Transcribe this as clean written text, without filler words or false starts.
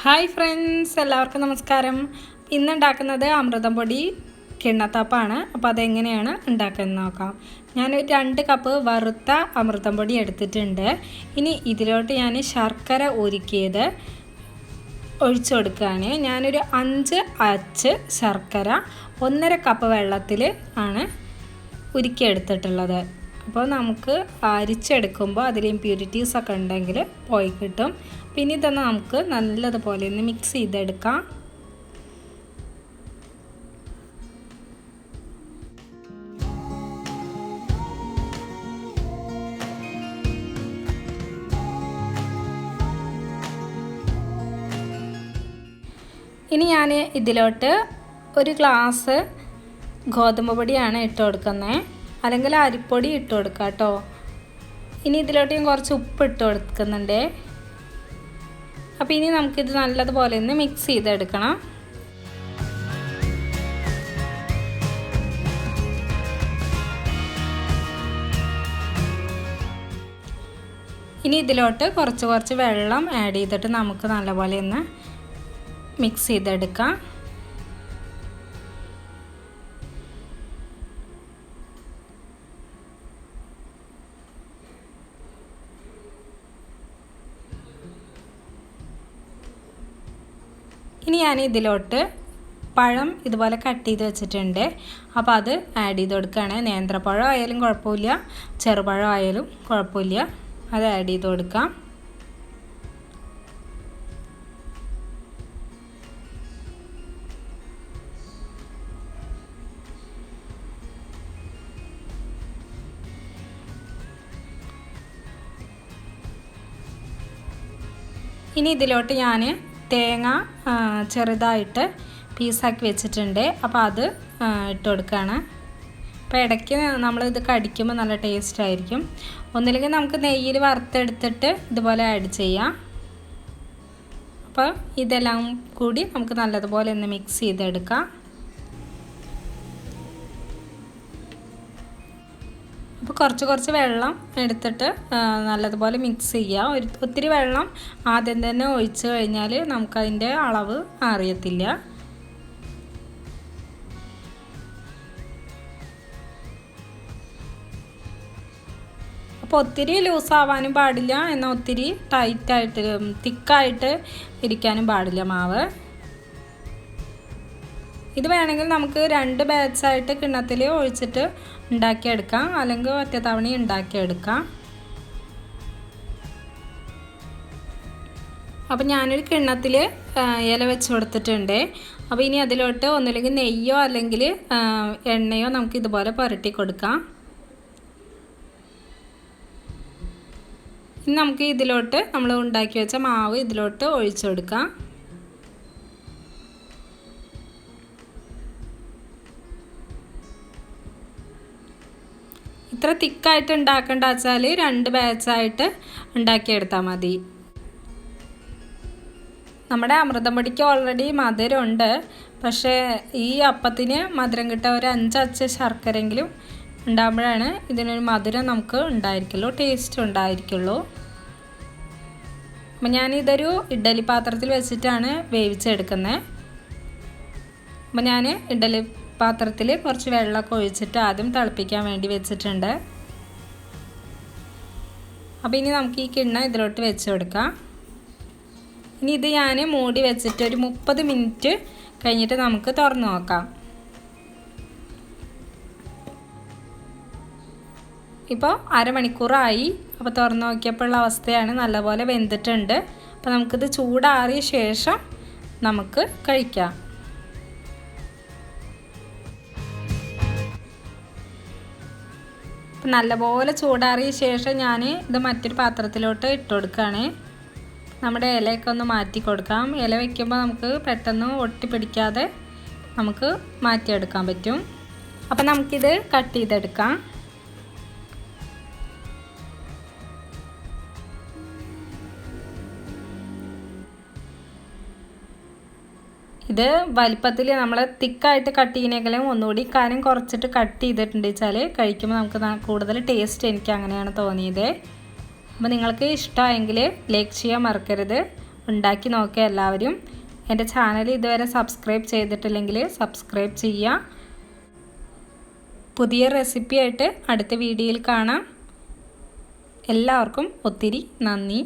Hi friends, എല്ലാവർക്കും നമസ്കാരം. ഇന്നുണ്ടാക്കുന്നത് അമൃതം പൊടി കിണ്ണത്തപ്പാണ്. അപ്പോൾ അതെങ്ങനെയാണ് ഉണ്ടാക്കുന്നത് നോക്കാം. ഞാനൊരു 2 കപ്പ് വറുത്ത അമൃതം പൊടി എടുത്തിട്ടുണ്ട്. ഇനി ഇതിലോട്ട് ഞാൻ ശർക്കര ഉരുക്കിയത് ഒഴിച്ചു കൊടുക്കുകയാണ്. ഞാനൊരു 5 അച്ച് ശർക്കര 1.5 കപ്പ് വെള്ളത്തിൽ ആണ് ഉരുക്കിയെടുത്തിട്ടുള്ളത്. അപ്പോൾ നമുക്ക് അരിച്ചെടുക്കുമ്പോൾ അതിൽ ഇമ്പ്യൂരിറ്റീസ് ഒക്കെ ഉണ്ടെങ്കിൽ പോയി കിട്ടും. പിന്നെ ഇതൊന്ന് നമുക്ക് നല്ലതുപോലെ ഒന്ന് മിക്സ് ചെയ്തെടുക്കാം. ഇനി ഞാൻ ഇതിലോട്ട് 1 ഗ്ലാസ് ഗോതമ്പ് പൊടിയാണ് ഇട്ട് കൊടുക്കുന്നത്, അല്ലെങ്കിൽ അരിപ്പൊടി ഇട്ട് കൊടുക്കാം കേട്ടോ. ഇനി ഇതിലോട്ട് ഞാൻ കുറച്ച് ഉപ്പ് ഇട്ട് കൊടുക്കുന്നുണ്ട്. അപ്പോൾ ഇനി നമുക്കിത് നല്ലതുപോലെ ഒന്ന് മിക്സ് ചെയ്തെടുക്കണം. ഇനി ഇതിലോട്ട് കുറച്ച് വെള്ളം ആഡ് ചെയ്തിട്ട് നമുക്ക് നല്ലപോലെ ഒന്ന് മിക്സ് ചെയ്തെടുക്കാം. ഇനി ഞാൻ ഇതിലോട്ട് പഴം ഇതുപോലെ കട്ട് ചെയ്ത് വെച്ചിട്ടുണ്ട്. അപ്പോൾ അത് ആഡ് ചെയ്ത് കൊടുക്കുകയാണ്. നേന്ത്രപ്പഴം ആയാലും കുഴപ്പമില്ല, ചെറുപഴം ആയാലും കുഴപ്പമില്ല, അത് ആഡ് ചെയ്ത് കൊടുക്കാം. ഇനി ഇതിലോട്ട് ഞാൻ തേങ്ങ ചെറുതായിട്ട് പീസാക്കി വെച്ചിട്ടുണ്ട്. അപ്പോൾ അത് ഇട്ട് കൊടുക്കുകയാണ്. അപ്പോൾ ഇടയ്ക്ക് നമ്മളിത് കടിക്കുമ്പോൾ നല്ല ടേസ്റ്റ് ആയിരിക്കും. ഒന്നില്ലെങ്കിൽ നമുക്ക് നെയ്യിൽ വറുത്തെടുത്തിട്ട് ഇതുപോലെ ആഡ് ചെയ്യാം. അപ്പോൾ ഇതെല്ലാം കൂടി നമുക്ക് നല്ലതുപോലെ ഒന്ന് മിക്സ് ചെയ്തെടുക്കാം. അപ്പോൾ കുറച്ച് വെള്ളം എടുത്തിട്ട് നല്ലതുപോലെ മിക്സ് ചെയ്യുക. ഒത്തിരി വെള്ളം ആദ്യം തന്നെ ഒഴിച്ച് കഴിഞ്ഞാൽ നമുക്കതിൻ്റെ അളവ് അറിയത്തില്ല. അപ്പോൾ ഒത്തിരി ലൂസാവാനും പാടില്ല, എന്നാൽ ഒത്തിരി ടൈറ്റായിട്ട് തിക്കായിട്ട് ഇരിക്കാനും പാടില്ല മാവ്. ഇത് വേണമെങ്കിൽ നമുക്ക് 2 ബാച്ചായിട്ട് കിണ്ണത്തിൽ ഒഴിച്ചിട്ട് ഉണ്ടാക്കിയെടുക്കാം, അല്ലെങ്കിൽ ഒറ്റ തവണ ഉണ്ടാക്കിയെടുക്കാം. അപ്പോൾ ഞാനൊരു കിണ്ണത്തിൽ ഇല വെച്ച് കൊടുത്തിട്ടുണ്ട്. അപ്പോൾ ഇനി അതിലോട്ട് ഒന്നുമില്ലെങ്കിൽ നെയ്യോ അല്ലെങ്കിൽ എണ്ണയോ നമുക്ക് ഇതുപോലെ പുരട്ടി കൊടുക്കാം. ഇനി നമുക്ക് ഇതിലോട്ട് നമ്മൾ ഉണ്ടാക്കി വെച്ച മാവ് ഇതിലോട്ട് ഒഴിച്ചു കൊടുക്കാം. ഇത്ര തിക്കായിട്ട് ഉണ്ടാക്കേണ്ട വെച്ചാൽ 2 ബാച്ചായിട്ട് ഉണ്ടാക്കിയെടുത്താൽ മതി. നമ്മുടെ അമൃതം പൊടിക്ക് ഓൾറെഡി മധുരമുണ്ട്, പക്ഷേ ഈ അപ്പത്തിന് മധുരം കിട്ടാൻ ഒരു 5 അച്ച് ശർക്കരെങ്കിലും ഉണ്ടാകുമ്പോഴാണ് ഇതിനൊരു മധുരം നമുക്ക് ഉണ്ടായിരിക്കുള്ളൂ, ടേസ്റ്റ് ഉണ്ടായിരിക്കുള്ളൂ. അപ്പം ഞാനിതൊരു ഇഡ്ഡലി പാത്രത്തിൽ വെച്ചിട്ടാണ് വേവിച്ചെടുക്കുന്നത്. അപ്പം ഞാൻ ഇഡ്ഡലി പാത്രത്തിൽ കുറച്ച് വെള്ളമൊക്കെ ഒഴിച്ചിട്ട് ആദ്യം തിളപ്പിക്കാൻ വേണ്ടി വെച്ചിട്ടുണ്ട്. അപ്പോൾ ഇനി നമുക്ക് ഈ കിണ്ണ ഇതിലോട്ട് വെച്ച് കൊടുക്കാം. ഇനി ഇത് ഞാൻ മൂടി വെച്ചിട്ട് ഒരു 30 മിനിറ്റ് കഴിഞ്ഞിട്ട് നമുക്ക് തുറന്ന് നോക്കാം. ഇപ്പോൾ അരമണിക്കൂറായി. അപ്പോൾ തുറന്ന് നോക്കിയപ്പോഴുള്ള അവസ്ഥയാണ്, നല്ലപോലെ വെന്തിട്ടുണ്ട്. അപ്പോൾ നമുക്കിത് ചൂടാറിയ ശേഷം നമുക്ക് കഴിക്കാം. അപ്പം നല്ലപോലെ ചൂടാറിയ ശേഷം ഞാൻ ഇത് മറ്റൊരു പാത്രത്തിലോട്ട് ഇട്ട് കൊടുക്കുകയാണ്. നമ്മുടെ ഇലയൊക്കെ ഒന്ന് മാറ്റി കൊടുക്കാം. ഇല വയ്ക്കുമ്പോൾ നമുക്ക് പെട്ടെന്ന് ഒട്ടിപ്പിടിക്കാതെ നമുക്ക് മാറ്റിയെടുക്കാൻ പറ്റും. അപ്പം നമുക്കിത് കട്ട് ചെയ്തെടുക്കാം. ഇത് വലിപ്പത്തിൽ നമ്മൾ തിക്കായിട്ട് കട്ട് ചെയ്യുന്നതിനേക്കാളും ഒന്നുകൂടി കനം കുറച്ചിട്ട് കട്ട് ചെയ്തിട്ടുണ്ട് വെച്ചാൽ കഴിക്കുമ്പോൾ നമുക്ക് കൂടുതൽ ടേസ്റ്റ് എനിക്ക് അങ്ങനെയാണ് തോന്നിയത്. അപ്പോൾ നിങ്ങൾക്ക് ഇഷ്ടമായെങ്കിൽ ലൈക്ക് ചെയ്യാൻ മറക്കരുത്. ഉണ്ടാക്കി നോക്കുക എല്ലാവരും. എൻ്റെ ചാനൽ ഇതുവരെ സബ്സ്ക്രൈബ് ചെയ്തിട്ടില്ലെങ്കിൽ സബ്സ്ക്രൈബ് ചെയ്യുക. പുതിയ റെസിപ്പി ആയിട്ട് അടുത്ത വീഡിയോയിൽ കാണാം. എല്ലാവർക്കും ഒത്തിരി നന്ദി.